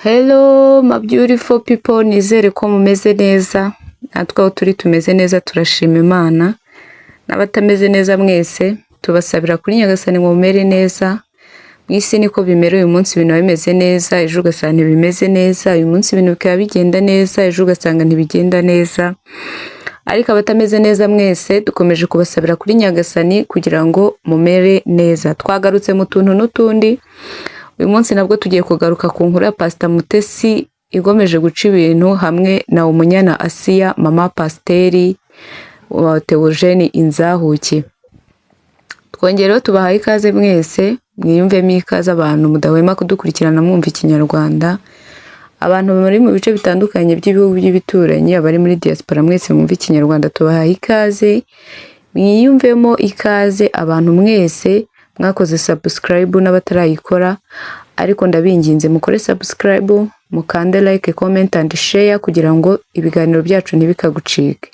Hello my beautiful people, nizere ko mumeze neza. Natwe aho turi tumeze neza, turashima Imana. N'abatameze neza mwese tubasabira kuri Nyagasani ngo mumere neza. Mwisi niko bimera uyu munsi, ibintu bimeze neza, ejo ugasanga ntibimeze neza, uyu munsi ibintu bikaba bigenda neza, ejo ugasanga ntibigenda neza. Ariko abatameze neza mwese dukomeje kubasabira kuri Nyagasani kugira ngo mumere neza. Twagarutse mu tuntu n'utundi. Uyu munsi nabwo tugiye kugaruka ku nkuru ya Pastor Mutesi igomeje guca ibintu hamwe na Umunyana Asiya, mama Pasiteri wa Theogene Inzahuki. Twongereho tubahaye ikaze mwese, mwiyumvemo ikaze abantu mudahwema kudukurikirana mwumva Ikinyarwanda. Abantu bari mu bice bitandukanye by'ibihugu by'ibituranyi, abari muri diaspora mwese mwumva Ikinyarwanda, tubahaye ikaze. Mwiyumvemo ikaze abantu mwese mwakoze subscribe n'abatarayikora, ariko ndabinginze mukore subscribe, mukande like, comment and share kugira ngo ibiganiro byacu ntibikagucike.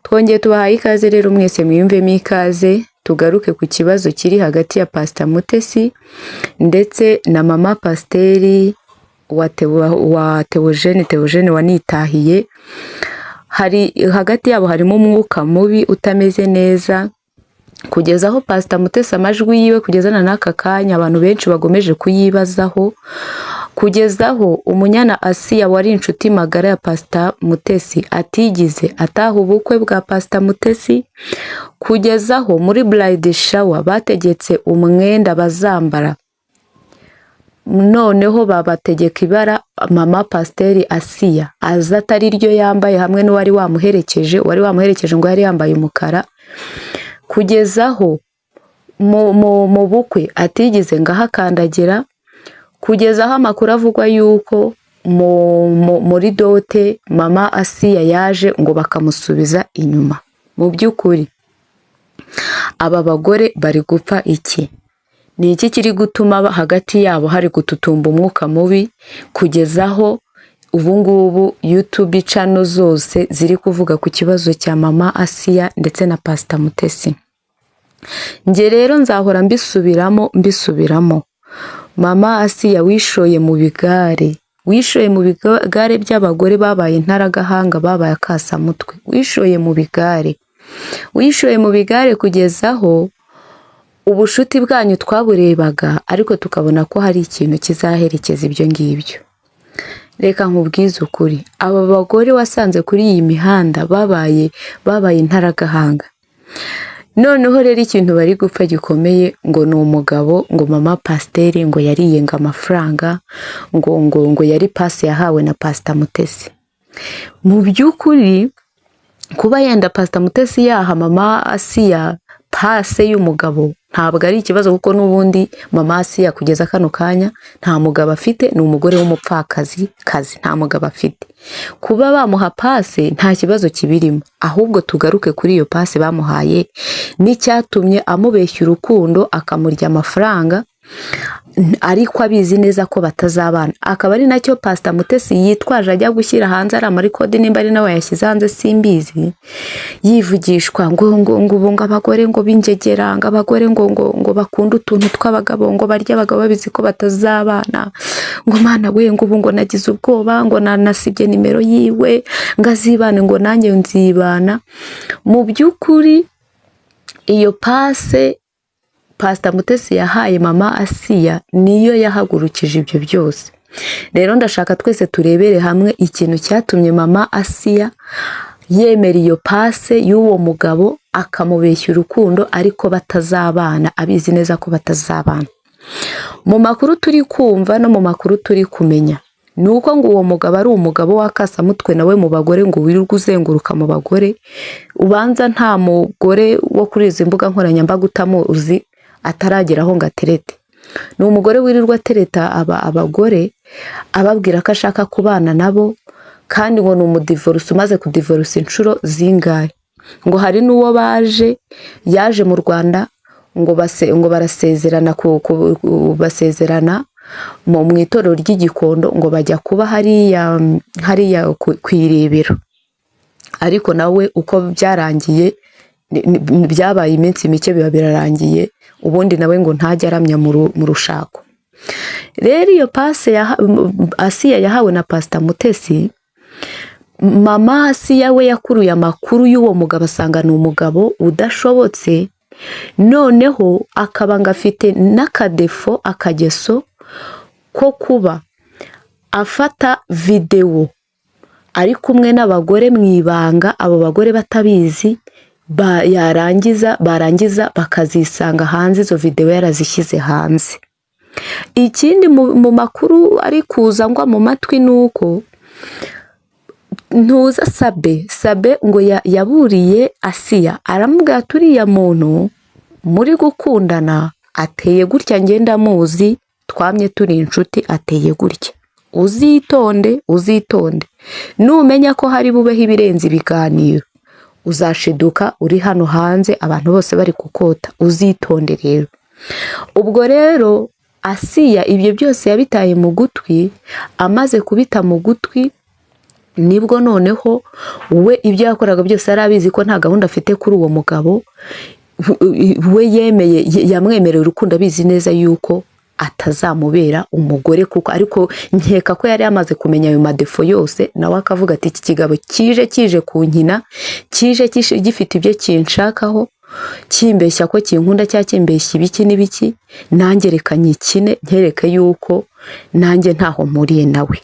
Twongeye tubahaye ikaze rero mwese, mwiyumvemo ikaze. Tugaruke ku kibazo kiri hagati ya Pastor Mutesi ndetse na mama Pasiteri wa Theogene wanitahiye. Hari hagati yabo harimo umwuka mubi utameze neza, kugeza aho Pastor Mutesi amajwi yiwe kugezana n'aka kanya abantu benshi bagomeje kuyibazaho, kugeza aho Umunyana Asiya wari inshuti magara ya Pastor Mutesi atigize ataha ubukwe bwa Pastor Mutesi, kugeza aho muri bride shower bategetse umwenda bazambara, noneho babategeka ibara mama Pasiteri Asiya aza atari ryo yambaye hamwe n'uwari wamuherekeje, ngo yari yambaye umukara. Kugeza aho mu bukwe atigize ngahakandagira, kugeza aho amakuru avugwa yuko muri dote mama Asiya yaje ngo bakamusubiza inyuma. Mu by'ukuri aba bagore bari gupfa iki? Ni iki kiri gutuma hagati yabo hari gututumba umwuka mubi, kugeza aho ubu ngubu YouTube channel zose ziri kuvuga ku kibazo cya mama Asiya ndetse na Pastor Mutesi? Nge rero nzahora mbisubiramo. Mama Asiya wishoye mu bigare by'abagore babaye intaragahanga, babaye akasamutwe. Wishoye mu bigare kugeza aho ubushuti bwanyu twaburebaga, ariko tukabona ko hari ikintu kizaherekeza ibyo ngibyo. Reka nkubwize ukuri, aba bagore wasanze kuri iyi mihanda babaye intaragahanga. Noneho rero ikintu bari gupfa gikomeye ngo ni umugabo, ngo mama Pasiteri ngo yariyenga amafaranga, ngo yari pasi yahawe na Pastor Mutesi. Mu by'ukuri kuba yenda Pastor Mutesi yaha mama Asiya pase y'umugabo ntabwo ari ikibazo, kuko n'ubundi mama Asiya kugeza kano kanya nta mugabo afite, ni umugore w'umupfakazi, nta mugabo afite. Kuba bamuha pase nta kibazo kibirimo, ahubwo tugaruke kuri iyo pase bamuhaye n'icyatumye amubeshya urukundo akamurya amafaranga, ariko abizi neza ko batazabana. Akaba ari nacyo Pastor Mutesi yitwaje ajya gushyira hanze ari amarikodi, nimba ari nawe yashyize hanze simbizi, yivugishwa ngo abagore ngo b'ingegera, ngo abagore ngo bakunda utuntu tw'abagabo, ngo barya abagabo babizi ko batazabana, ngo mana we ngo ubu ngo nagize ubwoba, ngo nasibye nimero yiwe, ngo azibane, ngo nanjye nzibana. Mu by'ukuri iyo pase Pastor Mutesi yahaye mama Asiya niyo yahagurukije ibyo byose. Rero ndashaka twese turebere hamwe ikintu cyatumye mama Asiya yemera iyo pase y'uwo mugabo akamubeshya urukundo, ariko batazabana, abizi neza ko batazabana. Mu makuru turi kumva no mu makuru turi kumenya nuko ngo uwo mugabo ari umugabo w'akasamutwe, nawe mu bagore ngo wirirwa uzenguruka mu bagore, ubanza nta mugore wo kuri izi mbuga nkoranyambaga utamuzi atarageraho ngo aterete. Ni umugore wirirwa atereta abagore ababwira ko ashaka kubana nabo, kandi ngo ni umudivorce umaze kudivorce inshuro zingahe. Ngo hari n'uwo yaje mu Rwanda ngo barasezerana basezerana mu itorero ry'Igikondo, ngo bajya kuba hariya ku irebero, ariko nawe uko byarangiye byabaye iminsi mike biba birarangiye, ubundi nawe ngo ntajya aramya mu rushako. rero iyo pase Asiya yahawe na Pastor Mutesi, mama Asiya we yakuruye amakuru y'uwo mugabo asanga ni umugabo udashobotse, noneho akaba ngafite n'akadefo akageso ko kuba afata video ari kumwe n'abagore mu ibanga, abo bagore batabizi, barangiza bakazisanga hanze, izo video yarazishyize hanze. Ikindi mu makuru ari kuza ngwa mu matwi nuko ntuza Sabe ngo yaburiye Asiya, aramubwira turiya muntu muri gukundana ateye gutya, ngenda muzi twamye turi inshuti, ateye gutya, uzitonde numenya ko hari bubeho ibirenze ibiganiro uzashiduka uri hano hanze abantu bose bari kukota, uzitonde rero. Ubwo rero Asiya ibyo byose yabitaye mu gutwi, amaze kubita mu gutwi nibwo noneho we ibyo yakoraga byose arabizi ko nta gahunda afite kuri uwo mugabo, we yamwemereye urukundo, abizi neza yuko atazamubera umugore kuko, ariko nkeka ko yari yamaze kumenya ayo madefo yose, nawe akavuga ati iki kigabo kije kunkina, kije gifite ibyo kinshakaho, kimbeshya ko kinkunda cyangwa kimbeshya ibiki n'ibiki, nanjye reka nyikine nkereke yuko nanjye ntaho mpuriye nawe.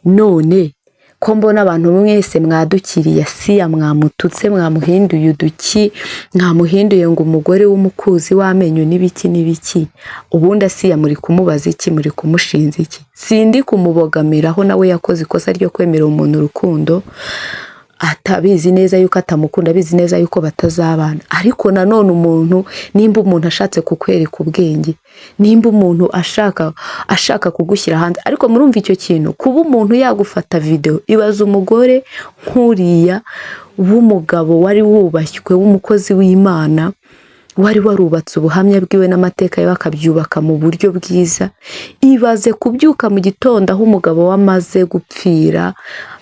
None ko mbona abantu mwese mwadukiriye Asiya, mwamututse, mwamuhinduye uduki, mwamuhinduye ngo umugore w'umukuzi w'amenyo n'ibiki, ubundi Asiya muri kumubaza iki, muri kumushinza iki? Sindi kumubogamiraho, nawe yakoze ikosa ryo kwemera umuntu urukundo atabizi neza yuko atamukunda, abizi neza yuko batazabana. Ariko nanone umuntu, nimba umuntu ashatse kukwereka ubwenge, nimba umuntu ashaka kugushyira hanze, ariko murumva icyo kintu, kuba umuntu yagufata video, ibaza umugore nk'uriya w'umugabo wari wubashywe, w'umukozi w'Imana, wari warubatse ubuhamya bwiwe n'amateka ye bakabyubaka mu buryo bwiza. Ibaze kubyuka mu gitondo aho umugabo wamaze gupfira,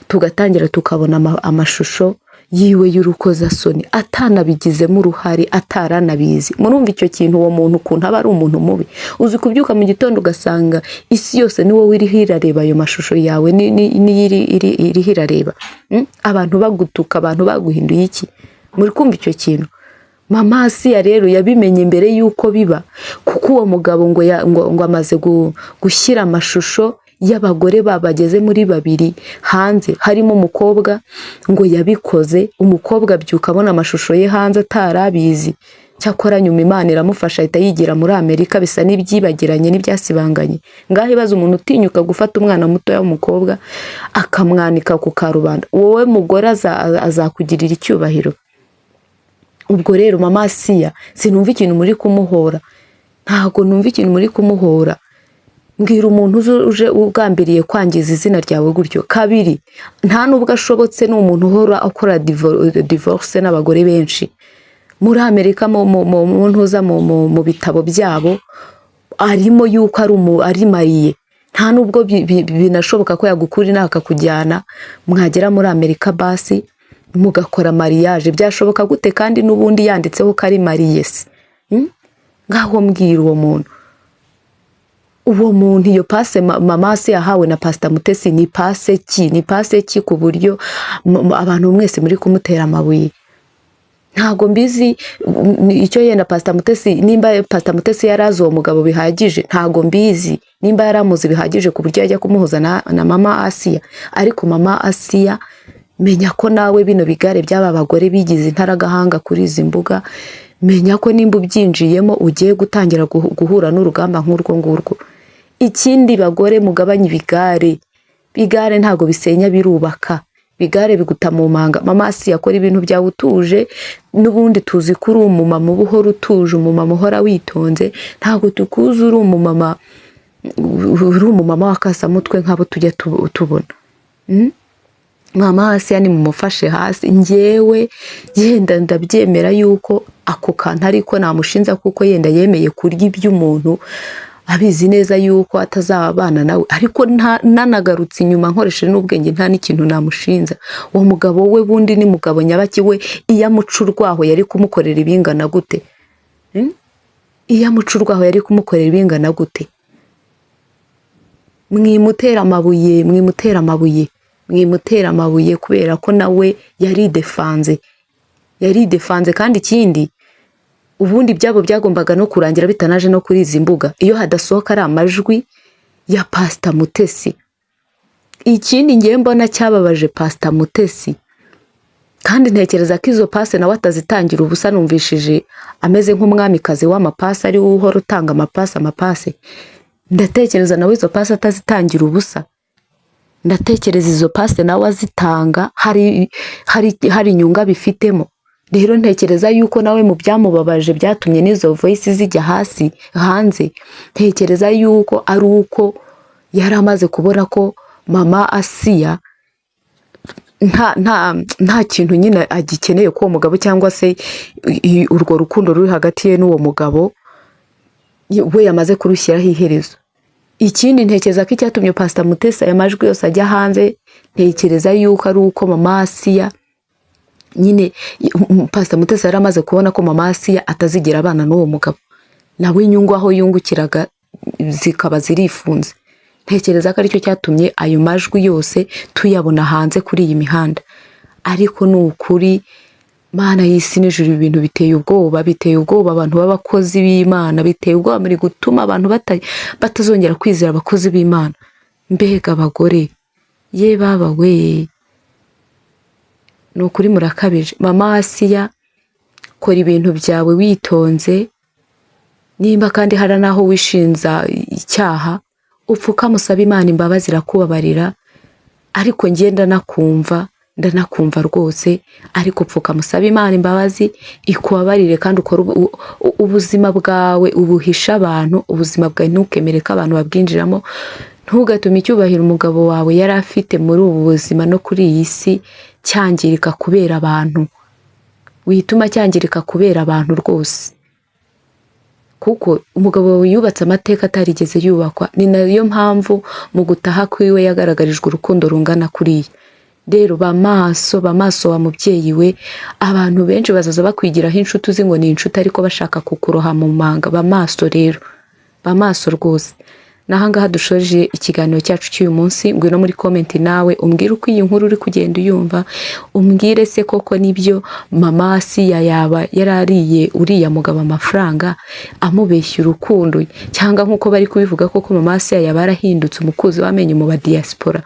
tugatangira tukabona amashusho yiwe y'urukozasoni, atanabigizemo uruhare, ataranabizi. Murumva icyo kintu, uwo muntu ukuntu aba ari umuntu mubi. Uzi kubyuka mu gitondo ugasanga isi yose ni wowe iriho irareba ayo mashusho yawe, iriho irareba abantu bagutuka, abantu baguhinduye iki. Muri kumva icyo kintu? Mama Asiya rero yabimenye mbere yuko biba, kuko uwo mugabo ngo amaze gushyira amashusho y'abagore babageze muri 2 hanze, harimo umukobwa ngo yabikoze, umukobwa abyuka abona amashusho ye hanze atarabizi. Cyakora nyuma Imana iramufasha ahita yigira muri Amerika, bisa n'ibyibagiranye n'ibyasibanganye. Ngaho ibaza umuntu utinyuka gufata umwana muto w'umukobwa akamwanika ku karubanda, wowe mugore azakugirira icyubahiro? Ubwo rero Mama Asiya sinumva ikintu muri kumuhora, ntago numva ikintu muri kumuhora. Mbwira umuntu uje ugambiriye kwangiza izina ryawe gutyo. Kabiri, nta nubwo ashobotse, ni umuntu uhora akora divorce n'abagore benshi. Muri Amerika mu ntuza mu bitabo byabo arimo yuko ari mariye. Nta nubwo binashoboka ko yagukura inaka kujyana mwagera muri Amerika basi mugakora mariage. Byashoboka gute kandi n'ubundi yanditseho ko ari mariye se? Ngaho mbwira uwo muntu iyo pase Mama Asiya yahawe na Pastor Mutesi ni pase ki ku buryo abantu mwese muri kumutera amabuye? Ntago mbizi icyo yenda Pastor Mutesi, nimba Pastor Mutesi yarazi uwo mugabo bihagije, ntago mbizi nimba yaramuzi bihagije ku buryo yajya kumuhuza na Mama Asiya. Ariko Mama Asiya, menya ko nawe bino bigare by'aba bagore bigize intaragahanga kuri izi mbuga, menya ko nimba ubyinjiyemo ugiye gutangira guhura n'urugamba nk'urwo ngurwo. Ikindi bagore mugabanye bigare ntago bisenya birubaka, bigare biguta mu manga. Mama Asiya akora ibintu byawe utuje, n'ubundi tuzi ko uri umumama ubuhora utuje, umumama uhora witonze, ntago tukuzi uri umumama w'akasamutwe nk'abo tujya tubona. Mama Asiya ni mumufashe hasi. Njyewe yenda ndabyemera yuko ako kantu ariko namushinza, kuko yenda yemeye kurya iby'umuntu abizi neza yuko atazabana nawe, ariko nanagarutse inyuma nkoresheje n'ubwenge, nta n'ikintu namushinza. Uwo mugabo we bundi ni mugabo nyabaki we? Iyo amucurwaho yari kumukorera ibingana gute? Iyo amucurwaho yari kumukorera ibingana gute? mwimutera amabuye kubera ko nawe yaridefanze kandi ikindi ubundi byabo byagombaga no kurangira bitanaje no kuri izi mbuga iyo hadasohoka ari amajwi ya Pastor Mutesi. Ikindi ngiye mbona cyababaje Pastor Mutesi, kandi ntekereza ko izo pase nawe atazitangira ubusa, numvishije ameze nk'umwamikazi w'amapasi, ari we uhora utanga amapase. Ndatekereza nawe izo pase atazitangira ubusa, ndatekereza izo pase nawe azitanga hari inyunga bifitemo. Rero ntekereza yuko nawe mu byamubabaje byatumye n'izo voice zijya hanze, ntekereza yuko ari uko yari amaze kubona ko mama Asiya nta kintu nyine agikeneye ko uwo mugabo cyangwa se urwo rukundo ruri hagati ye n'uwo mugabo we yamaze kurushyiraho iherezo. Ikindi ntekereza ko icyatumye Pastor Mutesi aya majwi yose ajya hanze, ntekereza yuko ari uko mama Asiya nyine Pastor Mutesi yari amaze kubona ko mama Asiya atazigira abana n'uwo mugabo, nawe inyungu aho yungukiraga zikaba zirifunze. Ntekereza ko aricyo cyatumye ayo majwi yose tuyabona hanze kuri iyi mihanda. Ariko ni ukuri Mana y'isi n'ijuru, ibintu biteye ubwoba abantu b'abakozi b'Imana, biteye ubwoba muri gutuma abantu batazongera kwizera abakozi b'Imana. Mbega abagore ye baba we, ni ukuri murakabije. Mama Asiya, kora ibintu byawe witonze, nimba kandi hari naho wishinza icyaha upfuka musaba Imana imbabazi irakubabarira. Ariko ngenda ndanakumva rwose, ariko upfuka musaba Imana imbabazi ikubabarire, kandi ukora ubuzima bwawe ubuhisha abantu, ubuzima bwawe ntukemere ko abantu babwinjiramo. Ntugatume icyubahiro umugabo wawe yari afite muri ubu buzima no kuri iyi si cyangirika kubera abantu, wituma cyangirika kubera abantu rwose, kuko umugabo wawe yubatse amateka atarigeze yubakwa. Ni nayo mpamvu mu gutaha kwiwe yagaragarijwe urukundo rungana kuriya. Rero bamaso wa mubyeyi we, abantu benshi bazaza bakwigiraho inshuti uzi ngo ni inshuti ariko bashaka kukuroha mu manga. Bamaso rwose. Nahangaha dushoje ikiganiro cyacu cy'uyu munsi. Ngwino muri comment nawe umbwire uko iyi nkuru uri kugenda uyumva, umbwire se koko nibyo mama Asiya yaba yarariye uriya mugabo amafaranga amubeshya urukundo, cyangwa nkuko bari kubivuga koko mama Asiya yaba yarahindutse umukuzi w'amenyo mu ba diaspora.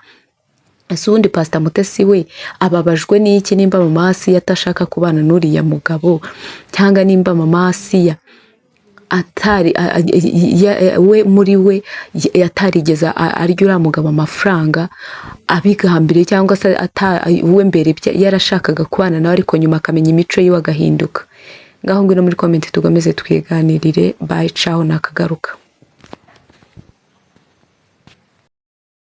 Ese ubundi Pastor Mutesi we ababajwe n'iki nimba mama Asiya atashaka kubana n'uriya mugabo, cyangwa nimba mama Asiya we muri we yatarigeza arya uriya mugabo amafaranga abigambiriye, cyangwa se we mbere yarashakaga kubana nawe ariko nyuma akamenya imico yiwe agahinduka. Ngaho ngwino muri comment tugomeze twiganirire. Bye, ciao, nakagaruka.